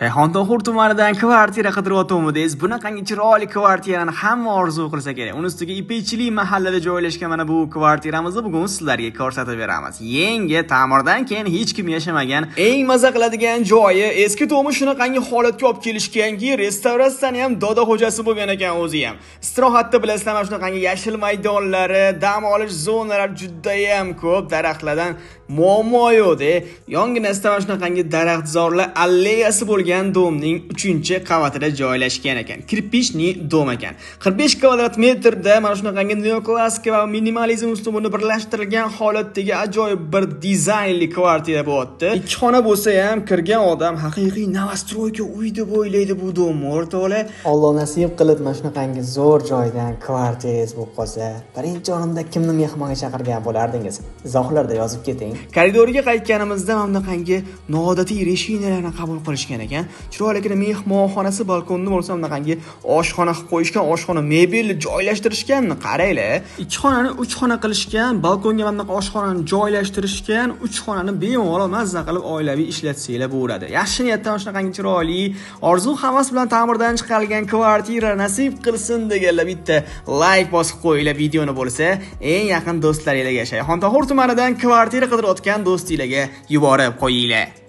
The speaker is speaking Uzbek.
Rayhontohur tumanidan kvartira qidiryapmiz. Bunaqangi chiroyli kvartirani hamma orzu qilsa kerak. Uni ustiga Ipekchilik mahallada joylashgan mana bu kvartiramizni bugun sizlarga ko'rsatib beramiz. Yangi ta'mirdan keyin hech kim yashamagan, eng maza qiladigan joyi, eski to'mi shunaqangi holatga olib kelishganki, restavratsiyani ham doda xo'jasi bo'lgan ekan o'zi ham. Istirohatda bilasizlar, mana shunaqangi yashil maydonlari, dam olish zonalari juda ham ko'p, daraxtlardan muammo yo'q-da. Yonginasida mana shunaqangi daraxtzorlar alleyasi bo'lgan domning 3-qavatida joylashgan ekan. Kirpichli dom ekan. 45 kvadrat metrda mana shunaqangi neoklassika va minimalizm ustunini birlashtirilgan holatdagi ajoyib bir dizaynli kvartira bo'lyapti. Ikki xona bo'lsa ham kirgan odam haqiqiy novostroyka uy deb o'ylaydi bu domni o'rtoqlar. Alloh nasib qilib mana shunaqangi zo'r joydan kvartirangiz bo'lib qolsa, birinchi o'rinda kimni mehmonga chaqirgan bo'lardingiz? Izohlarda yozib keting. Koridorga qaytganimizda mana bunaqangi noodatiy reshinalarni qabul qilishgan ekan. Chiroyligina mehmonxonasi balkonni bo'lsa bunaqangi oshxona qilib qo'yishgan, oshxona mebelni joylashtirishganni qaranglar. Ikki xonani 3 xona qilishgan, balkonga mana bunaqa oshxonani joylashtirishgan, 3 xonani bemalol mazza qilib oilaviy ishlatsanglar bo'ladi. Yaxshi niyatdan mana shunaqangi chiroyli, orzu havas bilan ta'mirdan chiqarilgan kvartira nasib qilsin deganlar bitta like bosib qo'yinglar videoni bo'lsa, eng yaqin do'stlaringizga Rayhontohur tumanidan kvartira qidirayotgan do'stingizga yuborib qo'yinglar.